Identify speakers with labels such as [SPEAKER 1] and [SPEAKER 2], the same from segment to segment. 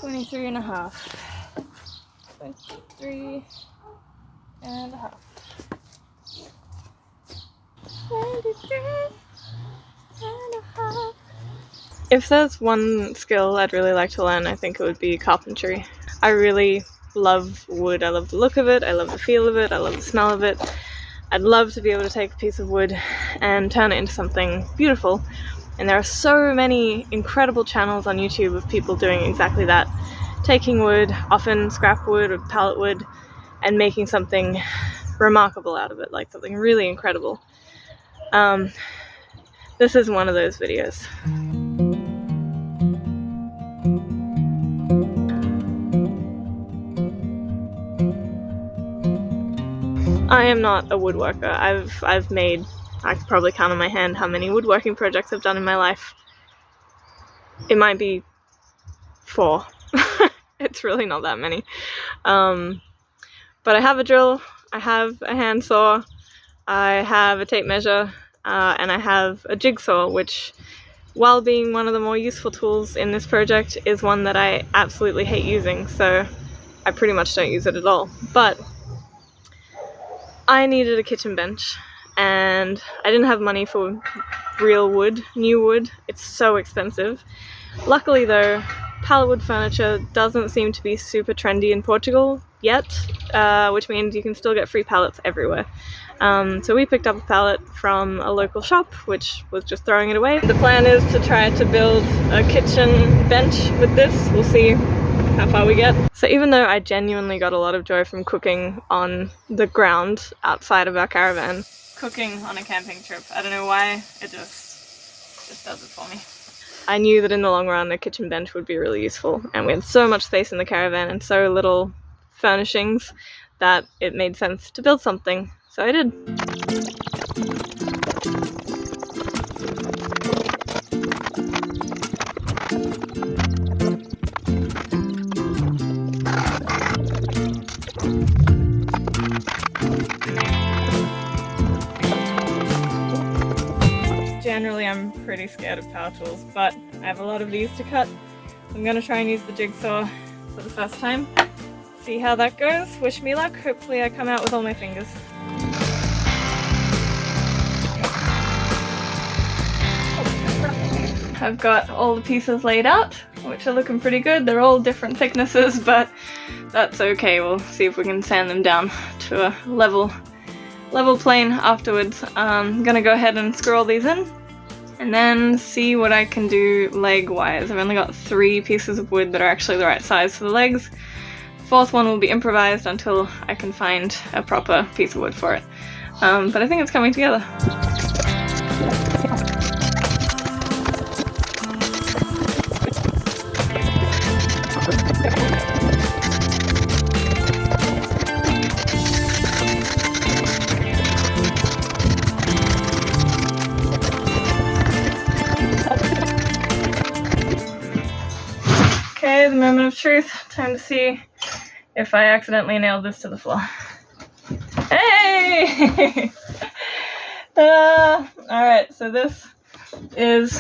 [SPEAKER 1] 23 and a half. 23 and a half. 23 and a half. If there's one skill I'd really like to learn, I think it would be carpentry. I really love wood. I love the look of it, I love the feel of it, I love the smell of it. I'd love to be able to take a piece of wood and turn it into something beautiful. And there are so many incredible channels on YouTube of people doing exactly that. Taking wood, often scrap wood or pallet wood, and making something remarkable out of it, like something really incredible. This is one of those videos. I am not a woodworker. I've made, I could probably count on my hand how many woodworking projects I've done in my life. It might be 4. It's really not that many. But I have a drill, I have a handsaw, I have a tape measure, and I have a jigsaw, which, while being one of the more useful tools in this project, is one that I absolutely hate using, so I pretty much don't use it at all. But I needed a kitchen bench, and I didn't have money for real wood, new wood. It's so expensive. Luckily though, pallet wood furniture doesn't seem to be super trendy in Portugal yet, which means you can still get free pallets everywhere. So we picked up a pallet from a local shop, which was just throwing it away. The plan is to try to build a kitchen bench with this. We'll see how far we get. So even though I genuinely got a lot of joy from cooking on the ground outside of our caravan, cooking on a camping trip, I don't know why, it just does it for me. I knew that in the long run a kitchen bench would be really useful, and we had so much space in the caravan and so little furnishings that it made sense to build something, so I did. Generally I'm pretty scared of power tools, but I have a lot of these to cut. I'm gonna try and use the jigsaw for the first time. See how that goes. Wish me luck. Hopefully I come out with all my fingers. I've got all the pieces laid out, which are looking pretty good. They're all different thicknesses, but that's okay. We'll see if we can sand them down to a level plane afterwards. I'm gonna go ahead and screw all these in and then see what I can do leg-wise. I've only got 3 pieces of wood that are actually the right size for the legs. The 4th one will be improvised until I can find a proper piece of wood for it. But I think it's coming together. Okay, the moment of truth. Time to see if I accidentally nailed this to the floor. Hey! Alright, so this is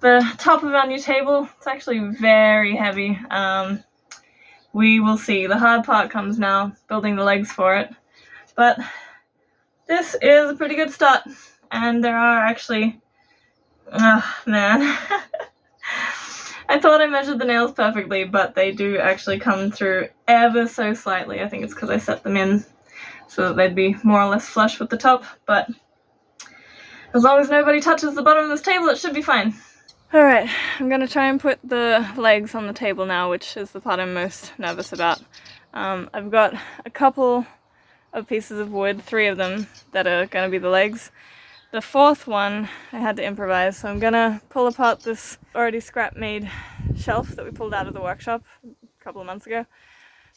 [SPEAKER 1] the top of our new table. It's actually very heavy. We will see. The hard part comes now, building the legs for it. But this is a pretty good start. And there are actually... oh, man. I thought I measured the nails perfectly, but they do actually come through ever so slightly. I think it's because I set them in so that they'd be more or less flush with the top, but as long as nobody touches the bottom of this table, it should be fine. Alright, I'm gonna try and put the legs on the table now, which is the part I'm most nervous about. I've got a couple of pieces of wood, 3 of them, that are gonna be the legs. The 4th one I had to improvise, so I'm gonna pull apart this already scrap-made shelf that we pulled out of the workshop a couple of months ago.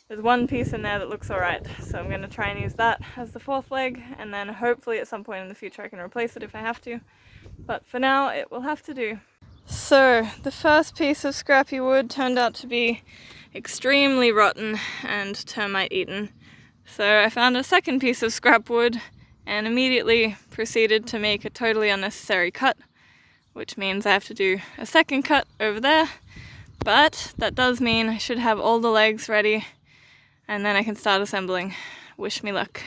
[SPEAKER 1] There's one piece in there that looks alright, so I'm gonna try and use that as the 4th leg, and then hopefully at some point in the future I can replace it if I have to. But for now, it will have to do. So, the first piece of scrappy wood turned out to be extremely rotten and termite eaten. So I found a second piece of scrap wood and immediately proceeded to make a totally unnecessary cut, which means I have to do a second cut over there, But that does mean I should have all the legs ready, and then I can start assembling. Wish me luck.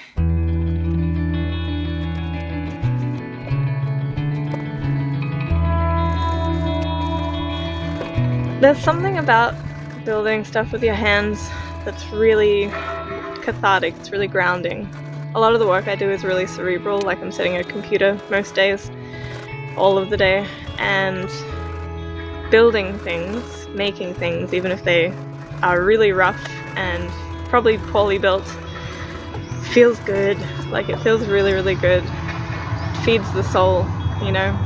[SPEAKER 1] There's something about building stuff with your hands that's really cathartic, it's really grounding. A lot of the work I do is really cerebral, like I'm sitting at a computer most days, all of the day, and building things, making things, even if they are really rough and probably poorly built, feels good. Like, it feels really, really good. It feeds the soul, you know?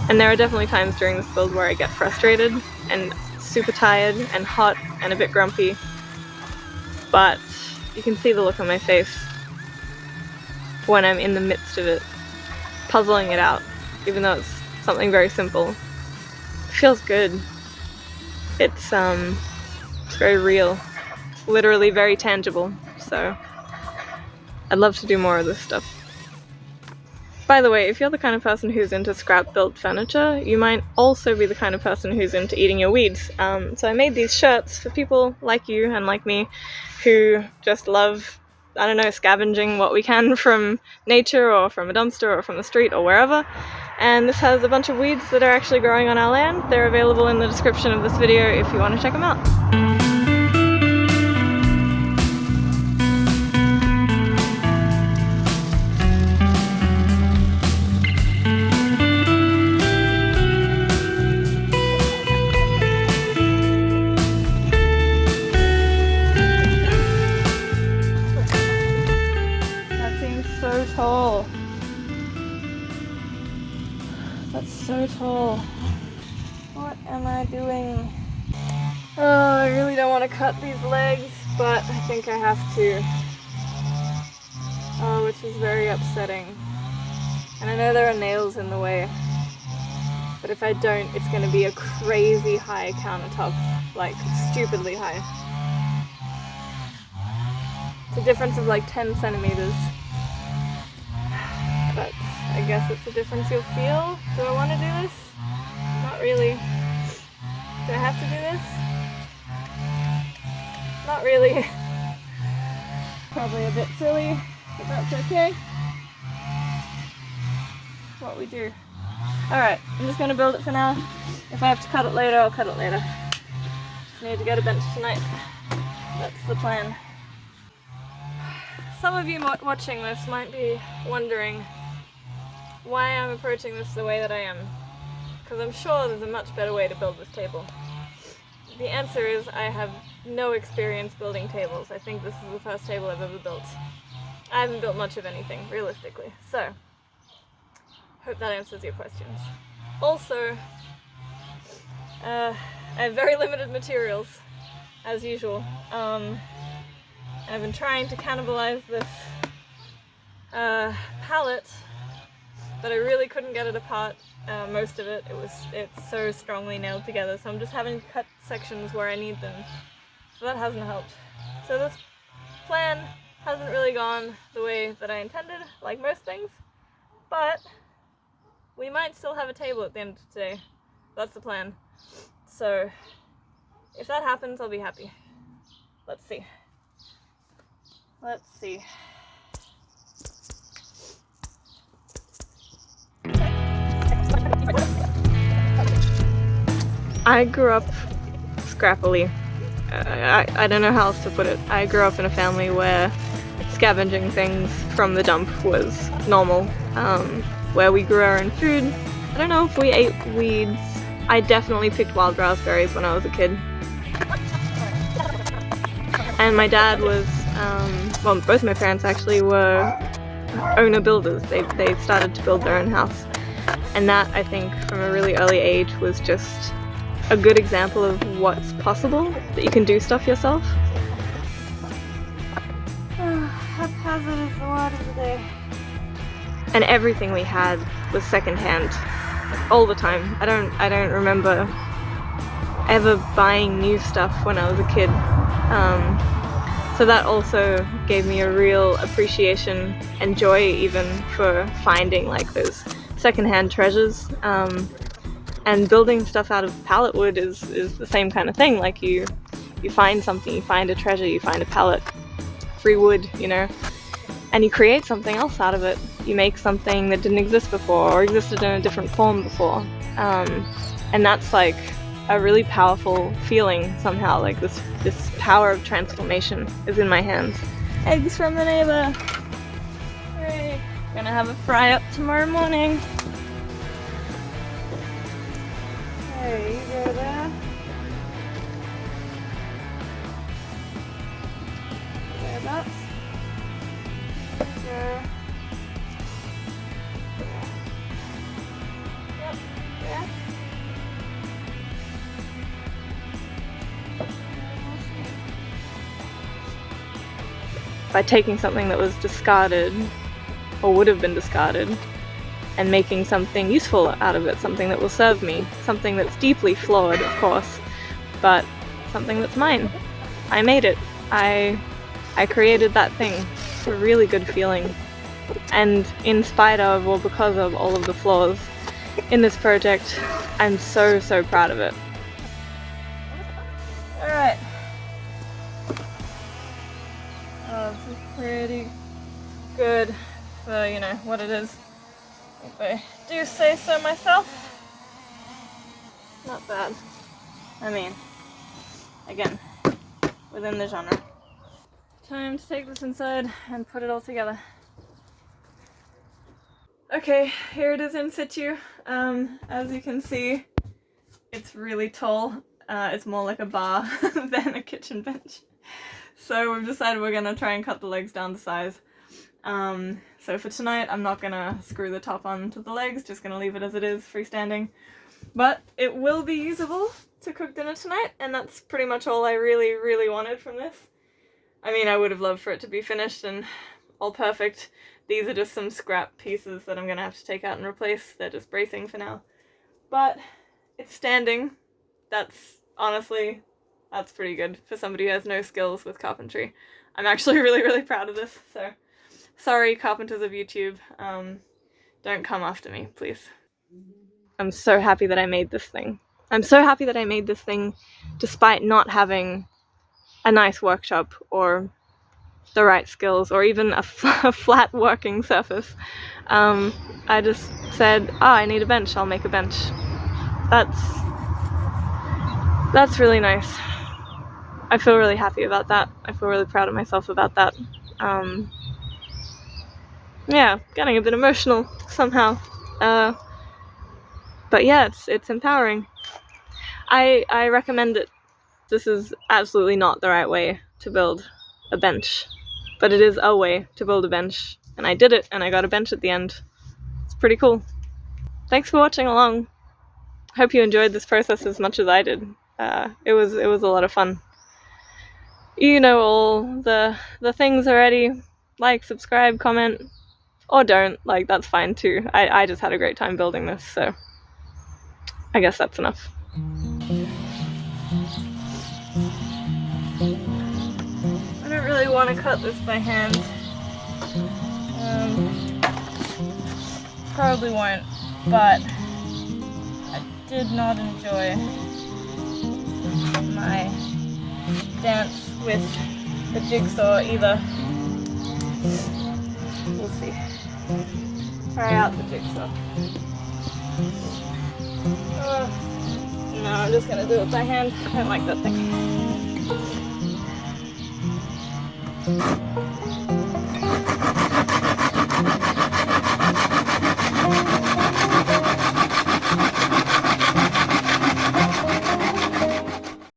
[SPEAKER 1] And there are definitely times during this build where I get frustrated and super tired and hot and a bit grumpy, but you can see the look on my face when I'm in the midst of it, puzzling it out, even though it's something very simple. It feels good. It's very real. It's literally very tangible, so I'd love to do more of this stuff. By the way, if you're the kind of person who's into scrap-built furniture, you might also be the kind of person who's into eating your weeds. So I made these shirts for people like you and like me who just love, I don't know, scavenging what we can from nature or from a dumpster or from the street or wherever. And this has a bunch of weeds that are actually growing on our land. They're available in the description of this video if you want to check them out. Tall. That's so tall. What am I doing? Oh, I really don't want to cut these legs, but I think I have to. Oh, which is very upsetting. And I know there are nails in the way, but if I don't, it's going to be a crazy high countertop, like stupidly high. It's a difference of like 10 centimeters. But I guess it's a difference you'll feel. Do I want to do this? Not really. Do I have to do this? Not really. Probably a bit silly, but that's okay. What we do. Alright, I'm just going to build it for now. If I have to cut it later, I'll cut it later. Just need to get a bench tonight. That's the plan. Some of you watching this might be wondering why I'm approaching this the way that I am, because I'm sure there's a much better way to build this table. The answer is I have no experience building tables. I think this is the first table I've ever built. I haven't built much of anything, realistically, so hope that answers your questions. Also, I have very limited materials, as usual. I've been trying to cannibalize this pallet, but I really couldn't get it apart, most of it. It's so strongly nailed together, so I'm just having to cut sections where I need them. So that hasn't helped. So this plan hasn't really gone the way that I intended, like most things, but we might still have a table at the end of today. That's the plan. So if that happens, I'll be happy. Let's see. Let's see. I grew up scrappily. I don't know how else to put it. I grew up in a family where scavenging things from the dump was normal, where we grew our own food. I don't know if we ate weeds. I definitely picked wild raspberries when I was a kid. And my dad was, well, both my parents actually were owner builders. They started to build their own house. And that, I think, from a really early age was just a good example of what's possible, that you can do stuff yourself. Haphazard is the word of the day. And everything we had was secondhand, all the time. I don't remember ever buying new stuff when I was a kid. So that also gave me a real appreciation and joy even for finding like those secondhand treasures. And building stuff out of pallet wood is the same kind of thing. Like you find something, you find a treasure, you find a pallet, free wood, you know, and you create something else out of it. You make something that didn't exist before or existed in a different form before. And that's like a really powerful feeling somehow, like this power of transformation is in my hands. Eggs from the neighbor! Hooray! Gonna have a fry up tomorrow morning. There you go there. Thereabouts. There. Yep, there. By taking something that was discarded, or would have been discarded, and making something useful out of it, something that will serve me, something that's deeply flawed, of course, but something that's mine. I made it. I created that thing. It's a really good feeling. And in spite of, or because of, all of the flaws in this project, I'm so proud of it. Alright. This is pretty good for, you know, what it is. If I do say so myself. Not bad. I mean, again, within the genre. Time to take this inside and put it all together. Okay, here it is in situ. As you can see, it's really tall. It's more like a bar than a kitchen bench. So we've decided we're gonna try and cut the legs down to size. So for tonight, I'm not gonna screw the top onto the legs, just gonna leave it as it is, freestanding. But it will be usable to cook dinner tonight, and that's pretty much all I really wanted from this. I mean, I would have loved for it to be finished and all perfect. These are just some scrap pieces that I'm gonna have to take out and replace. They're just bracing for now. But it's standing. Honestly, that's pretty good for somebody who has no skills with carpentry. I'm actually really proud of this, so sorry, carpenters of YouTube. Don't come after me, please. I'm so happy that I made this thing. I'm so happy that I made this thing despite not having a nice workshop or the right skills or even a flat working surface. I just said, I need a bench, I'll make a bench. That's really nice. I feel really happy about that. I feel really proud of myself about that. Yeah, getting a bit emotional somehow. But yeah, it's empowering. I recommend it. This is absolutely not the right way to build a bench, but it is a way to build a bench, and I did it, and I got a bench at the end. It's pretty cool. Thanks for watching along. Hope you enjoyed this process as much as I did. It was a lot of fun. You know all the things already. Like, subscribe, comment, or don't. Like, that's fine too. I just had a great time building this, so I guess that's enough. I don't really want to cut this by hand. Probably won't, but I did not enjoy my dance with the jigsaw either. We'll see. Try out the jigsaw. No, I'm just gonna do it by hand. I don't like that thing.